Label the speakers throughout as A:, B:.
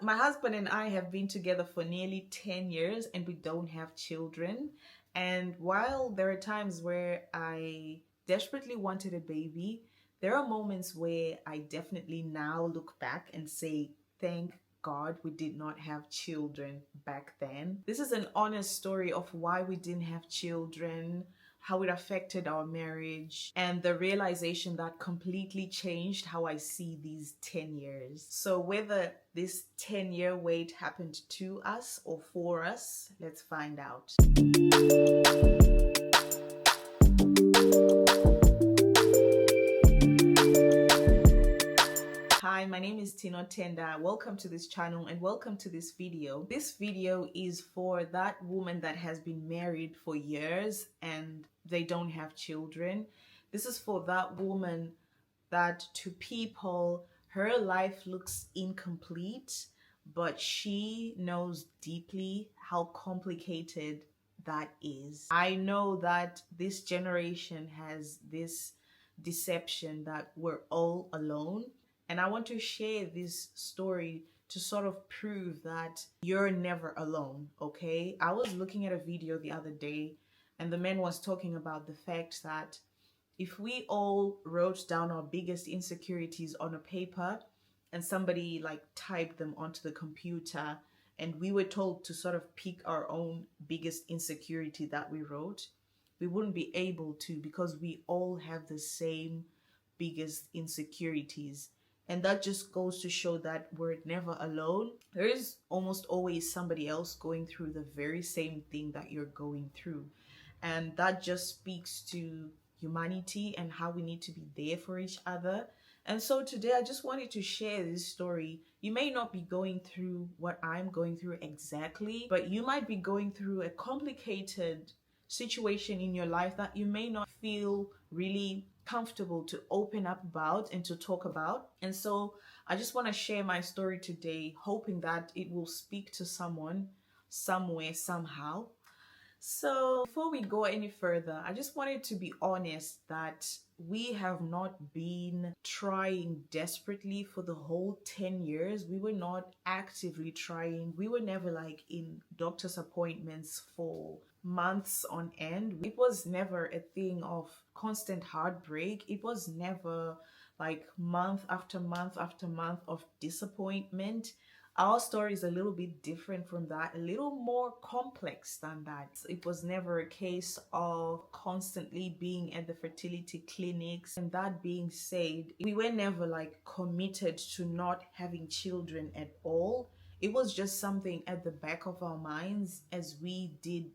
A: My husband and I have been together for nearly 10 years and we don't have children. And while there are times where I desperately wanted a baby, there are moments where I definitely now look back and say, thank God we did not have children back then. This is an honest story of why we didn't have children, how it affected our marriage, and the realization that completely changed how I see these 10 years. So, whether this 10-year wait happened to us or for us, let's find out. Hi, my name is Tino Tenda. Welcome to this channel and welcome to this video. This video is for that woman that has been married for years and they don't have children. This is for that woman that to people, her life looks incomplete, but she knows deeply how complicated that is. I know that this generation has this deception that we're all alone. And I want to share this story to sort of prove that you're never alone, okay? I was looking at a video the other day and the man was talking about the fact that if we all wrote down our biggest insecurities on a paper and somebody like typed them onto the computer and we were told to sort of pick our own biggest insecurity that we wrote, we wouldn't be able to because we all have the same biggest insecurities. And that just goes to show that we're never alone. There is almost always somebody else going through the very same thing that you're going through. And that just speaks to humanity and how we need to be there for each other. And so today I just wanted to share this story. You may not be going through what I'm going through exactly, but you might be going through a complicated situation in your life that you may not feel really comfortable to open up about and to talk about. And so I just want to share my story today, hoping that it will speak to someone somewhere, somehow. So before we go any further, I just wanted to be honest that we have not been trying desperately for the whole 10 years. We were not actively trying. We were never like in doctor's appointments for months on end. It was never a thing of constant heartbreak. It was never like month after month after month of disappointment. Our story is a little bit different from that, a little more complex than that. It was never a case of constantly being at the fertility clinics. And that being said, we were never like committed to not having children at all. It was just something at the back of our minds as we did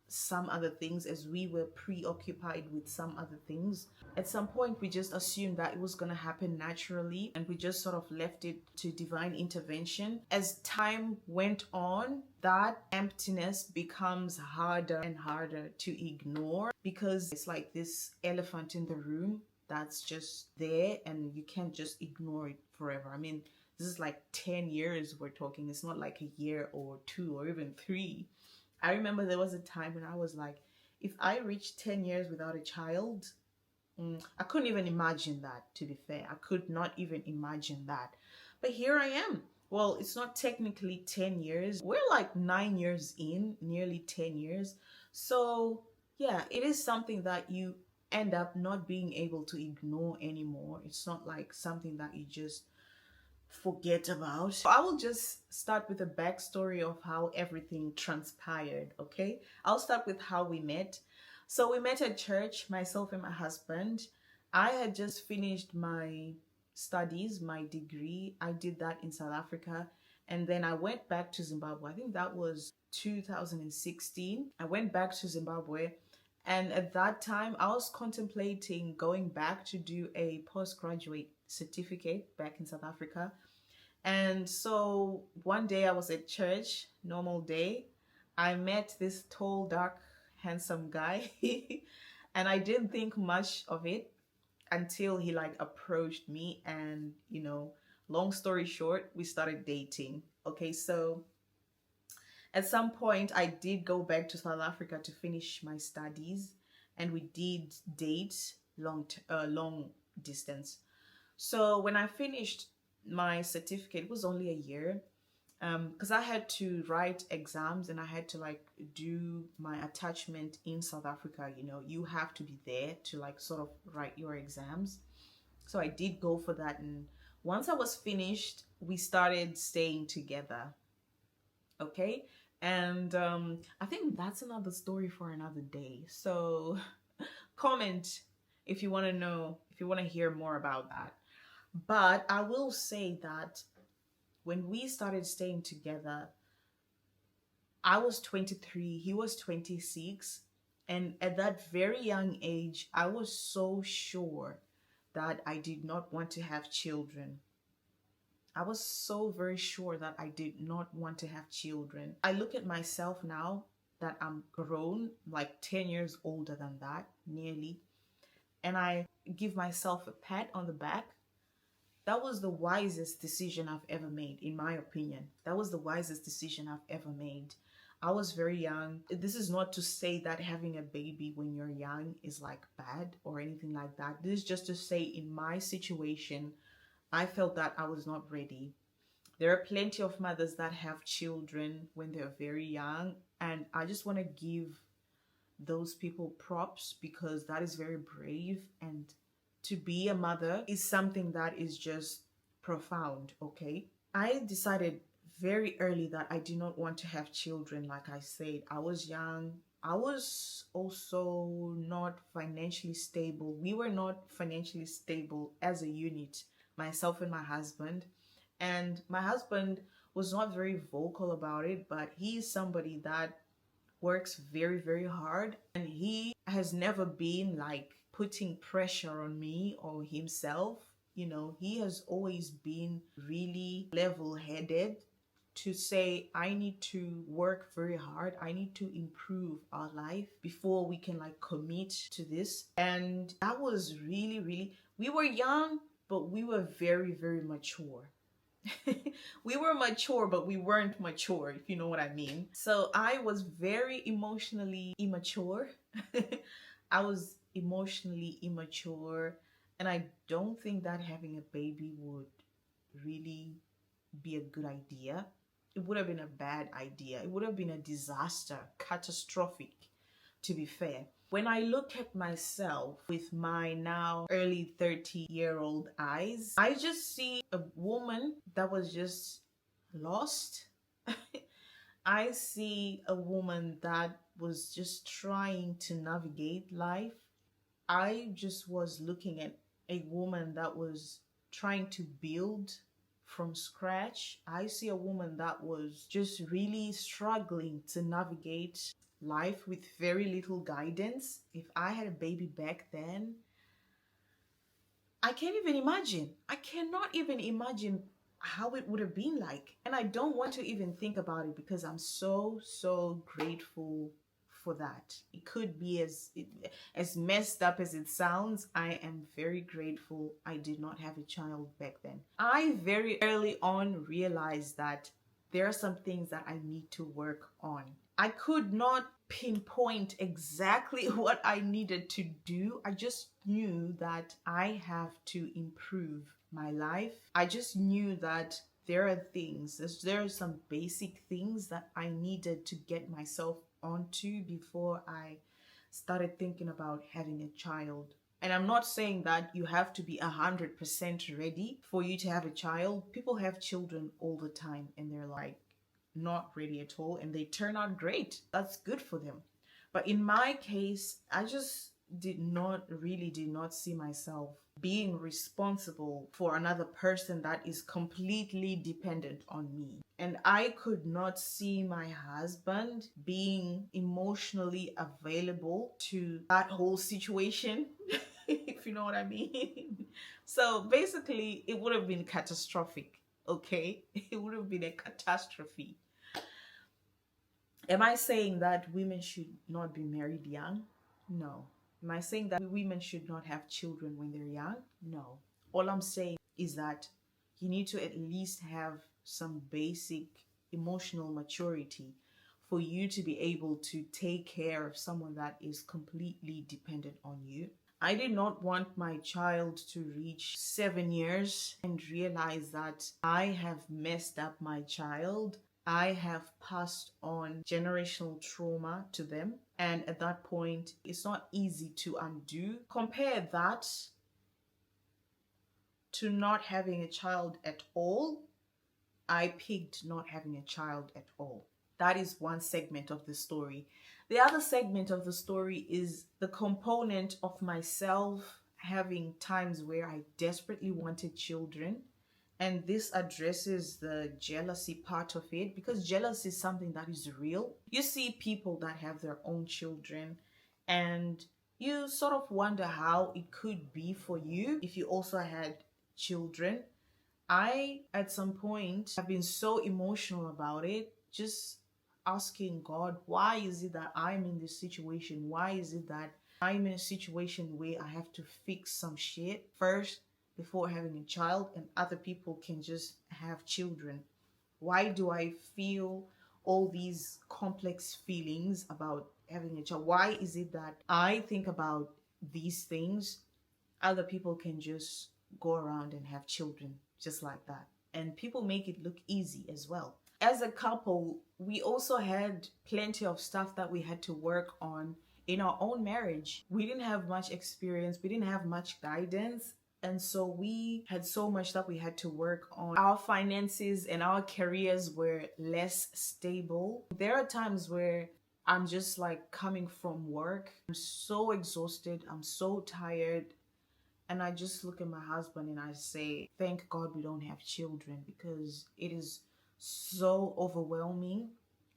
A: some other things, as we were preoccupied with some other things. At some point, we just assumed that it was going to happen naturally and we just sort of left it to divine intervention. As time went on, that emptiness becomes harder and harder to ignore because it's like this elephant in the room that's just there and you can't just ignore it forever. I mean, this is like 10 years we're talking. It's not like a year or two or even three. I remember there was a time when I was like, if I reach 10 years without a child, I couldn't even imagine that, to be fair. I could not even imagine that. But here I am. Well, it's not technically 10 years. We're like 9 years in, nearly 10 years. So, yeah, it is something that you end up not being able to ignore anymore. It's not like something that you just forget about. I will just start with a backstory of how everything transpired, okay? I'll start with how we met. So we met at church, myself and my husband. I had just finished my studies, my degree. I did that in South Africa. And then I went back to Zimbabwe. I think that was 2016. I went back to Zimbabwe. And at that time, I was contemplating going back to do a postgraduate certificate back in South Africa. And so one day I was at church, normal day. I met this tall, dark, handsome guy. And I didn't think much of it until he like approached me and, long story short, we started dating. Okay, so at some point I did go back to South Africa to finish my studies and we did date long distance. So when I finished my certificate, it was only a year. because I had to write exams and I had to like do my attachment in South Africa. You know, you have to be there to like sort of write your exams. So I did go for that, and once I was finished, we started staying together. Okay, and I think that's another story for another day. So comment if you want to know, if you want to hear more about that. But I will say that when we started staying together, I was 23, he was 26. And at that very young age, I was so sure that I did not want to have children. I was so very sure that I did not want to have children. I look at myself now that I'm grown, like 10 years older than that, nearly, and I give myself a pat on the back. That was the wisest decision I've ever made, in my opinion. That was the wisest decision I've ever made. I was very young. This is not to say that having a baby when you're young is like bad or anything like that. This is just to say, in my situation, I felt that I was not ready. There are plenty of mothers that have children when they're very young, and I just want to give those people props because that is very brave, and to be a mother is something that is just profound. Okay, I decided very early that I do not want to have children. Like I said, I was young. I was also not financially stable. We were not financially stable as a unit, myself and my husband. And my husband was not very vocal about it, but he is somebody that works very, very hard. And he has never been like putting pressure on me or himself. You know, he has always been really level headed to say, I need to work very hard. I need to improve our life before we can like commit to this. And that was really, really, we were young, but we were very, very mature. We were mature, but we weren't mature, if you know what I mean. So I was very emotionally immature. I was emotionally immature, and I don't think that having a baby would really be a good idea. It would have been a bad idea. It would have been a disaster, catastrophic, to be fair. When I look at myself with my now early 30-year-old eyes, I just see a woman that was just lost. I see a woman that was just trying to navigate life. I just was looking at a woman that was trying to build from scratch. I see a woman that was just really struggling to navigate life with very little guidance. If I had a baby back then, I can't even imagine. I cannot even imagine how it would have been like. And I don't want to even think about it because I'm so, so grateful for that. It could be as messed up as it sounds. I am very grateful I did not have a child back then. I very early on realized that there are some things that I need to work on. I could not pinpoint exactly what I needed to do. I just knew that I have to improve my life. I just knew that there are some basic things that I needed to get myself onto before I started thinking about having a child. And I'm not saying that you have to be 100% ready for you to have a child. People have children all the time and they're like not ready at all and they turn out great. That's good for them. But in my case, I just did not see myself being responsible for another person that is completely dependent on me. And I could not see my husband being emotionally available to that whole situation, if you know what I mean. So basically, it would have been catastrophic, okay? It would have been a catastrophe. Am I saying that women should not be married young? No. Am I saying that women should not have children when they're young? No. All I'm saying is that you need to at least have some basic emotional maturity for you to be able to take care of someone that is completely dependent on you. I did not want my child to reach 7 years and realize that I have messed up my child. I have passed on generational trauma to them. And at that point, it's not easy to undo. Compare that to not having a child at all. I picked not having a child at all. That is one segment of the story. The other segment of the story is the component of myself having times where I desperately wanted children. And this addresses the jealousy part of it, because jealousy is something that is real. You see people that have their own children, and you sort of wonder how it could be for you if you also had children. I, at some point, have been so emotional about it, just asking God, why is it that I'm in this situation? Why is it that I'm in a situation where I have to fix some shit first before having a child, and other people can just have children? Why do I feel all these complex feelings about having a child? Why is it that I think about these things, other people can just go around and have children just like that? And people make it look easy as well. As a couple, we also had plenty of stuff that we had to work on in our own marriage. We didn't have much experience, we didn't have much guidance. And so we had so much that we had to work on. Our finances and our careers were less stable. There are times where I'm just like coming from work, I'm so exhausted, I'm so tired, and I just look at my husband and I say, thank God we don't have children, because it is so overwhelming.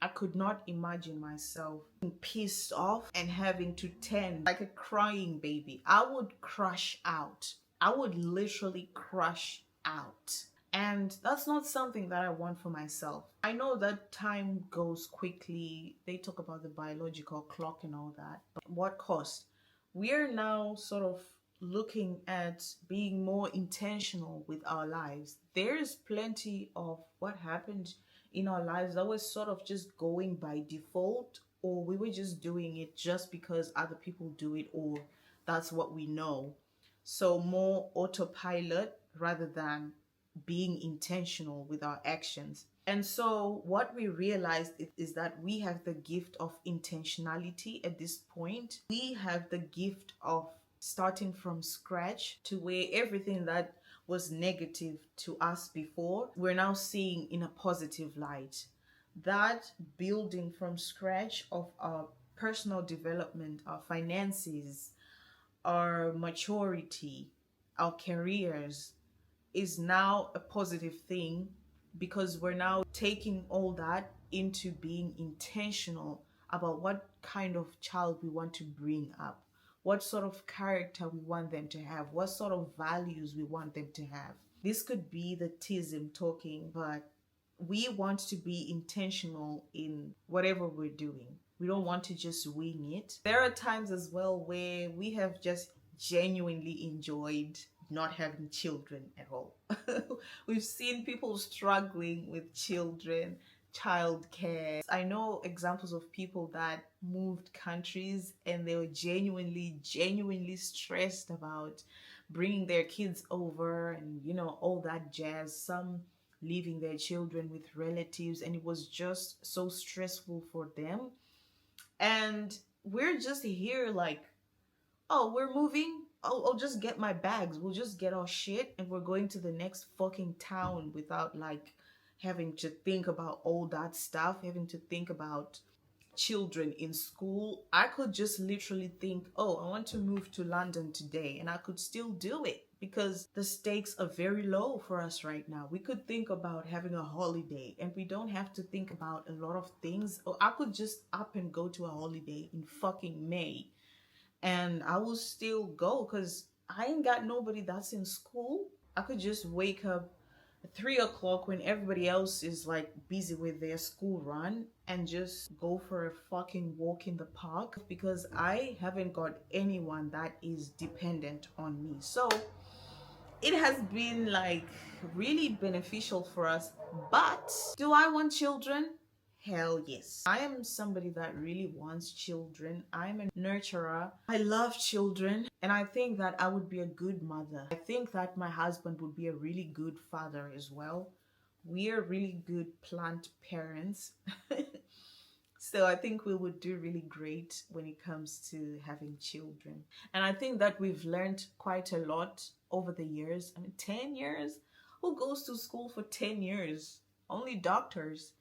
A: I could not imagine myself being pissed off and having to tend like a crying baby. I would crash out. I would literally crash out. And that's not something that I want for myself. I know that time goes quickly. They talk about the biological clock and all that. But what cost? We're now sort of looking at being more intentional with our lives. There's plenty of what happened in our lives that was sort of just going by default, or we were just doing it just because other people do it, or that's what we know. So more autopilot rather than being intentional with our actions. And so what we realized is that we have the gift of intentionality at this point. We have the gift of starting from scratch, to where everything that was negative to us before, we're now seeing in a positive light. That building from scratch of our personal development, our finances, our maturity, our careers, is now a positive thing, because we're now taking all that into being intentional about what kind of child we want to bring up, what sort of character we want them to have, what sort of values we want them to have. This could be the tism talking, but we want to be intentional in whatever we're doing. We don't want to just wing it. There are times as well where we have just genuinely enjoyed not having children at all. We've seen people struggling with children, childcare. I know examples of people that moved countries and they were genuinely stressed about bringing their kids over and, you know, all that jazz. Some leaving their children with relatives, and it was just so stressful for them. And we're just here like, oh, we're moving. I'll just get my bags. We'll just get our shit and we're going to the next fucking town without like having to think about all that stuff, having to think about children in school. I could just literally think, oh, I want to move to London today, and I could still do it because the stakes are very low for us right now. We could think about having a holiday and we don't have to think about a lot of things. Or I could just up and go to a holiday in fucking May, and I will still go because I ain't got nobody that's in school. I could just wake up at 3 o'clock when everybody else is like busy with their school run and just go for a fucking walk in the park, because I haven't got anyone that is dependent on me. So it has been like really beneficial for us. But do I want children? Hell yes. I am somebody that really wants children. I'm a nurturer. I love children, and I think that I would be a good mother. I think that my husband would be a really good father as well. We are really good plant parents. So I think we would do really great when it comes to having children. And I think that we've learned quite a lot over the years. I mean, 10 years? Who goes to school for 10 years? Only doctors.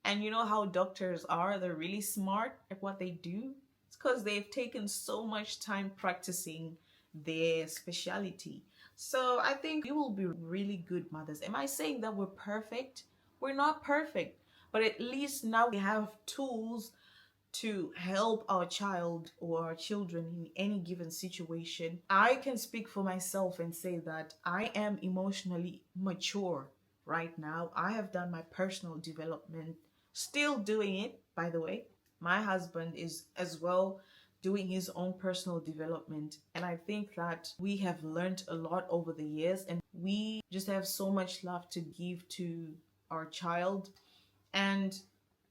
A: And you know how doctors are? They're really smart at what they do. It's because they've taken so much time practicing their specialty. So I think we will be really good mothers. Am I saying that we're perfect? We're not perfect, but at least now we have tools to help our child or our children in any given situation. I can speak for myself and say that I am emotionally mature right now. I have done my personal development, still doing it, by the way. My husband is as well doing his own personal development. And I think that we have learned a lot over the years, and we just have so much love to give to our child. And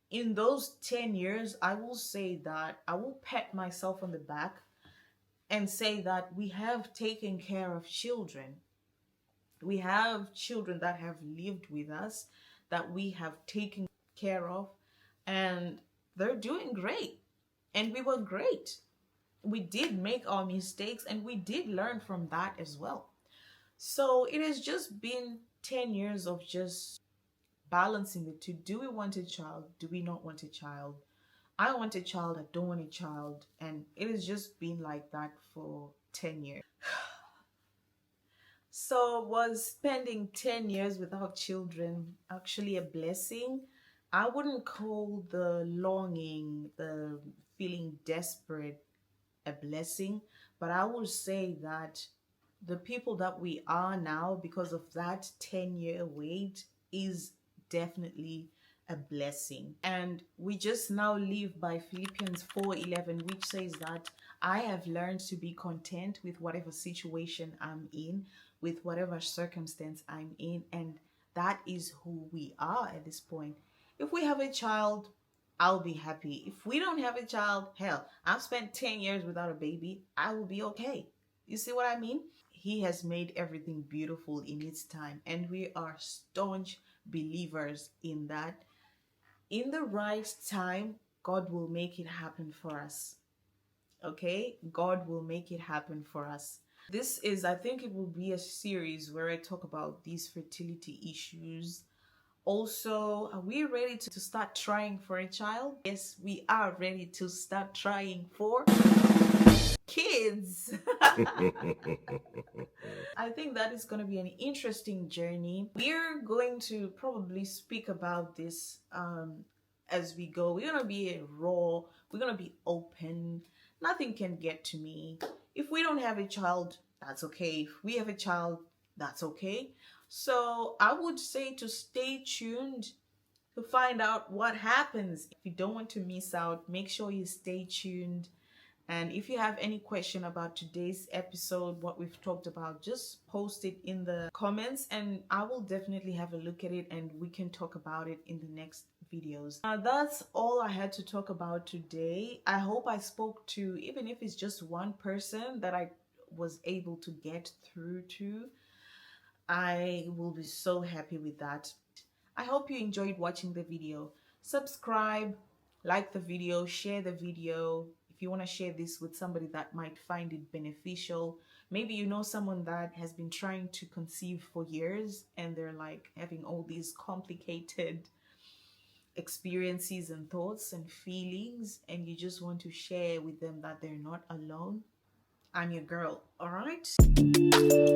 A: in those 10 years, I will say that I will pat myself on the back and say that we have taken care of children. We have children that have lived with us, that we have taken care of, and they're doing great. And we were great. We did make our mistakes, and we did learn from that as well. So it has just been 10 years of just balancing the two. Do we want a child? Do we not want a child? I want a child. I don't want a child. And it has just been like that for 10 years. So was spending 10 years without children actually a blessing? I wouldn't call the longing, the feeling desperate a blessing, but I would say that the people that we are now because of that 10-year wait is definitely a blessing. And we just now live by Philippians 4:11, which says that I have learned to be content with whatever situation I'm in, with whatever circumstance I'm in, and that is who we are at this point. If we have a child, I'll be happy. If we don't have a child, hell, I've spent 10 years without a baby, I will be okay. You see what I mean? He has made everything beautiful in its time, and we are staunch believers in that. In the right time, God will make it happen for us. Okay? God will make it happen for us. This is, I think it will be a series where I talk about these fertility issues. Also, are we ready to start trying for a child? Yes, we are ready to start trying for kids. I think that is going to be an interesting journey. We're going to probably speak about this as we go. We're going to be raw, we're going to be open. Nothing can get to me. If we don't have a child, that's okay. If we have a child, that's okay. So I would say to stay tuned to find out what happens. If you don't want to miss out, make sure you stay tuned. And if you have any question about today's episode, what we've talked about, just post it in the comments and I will definitely have a look at it and we can talk about it in the next videos. That's all I had to talk about today. I hope I spoke to, even if it's just one person that I was able to get through to. I will be so happy with that. I hope you enjoyed watching the video. Subscribe, like the video, share the video. If you want to share this with somebody that might find it beneficial, maybe you know someone that has been trying to conceive for years and they're like having all these complicated experiences and thoughts and feelings, and you just want to share with them that they're not alone. I'm your girl, all right?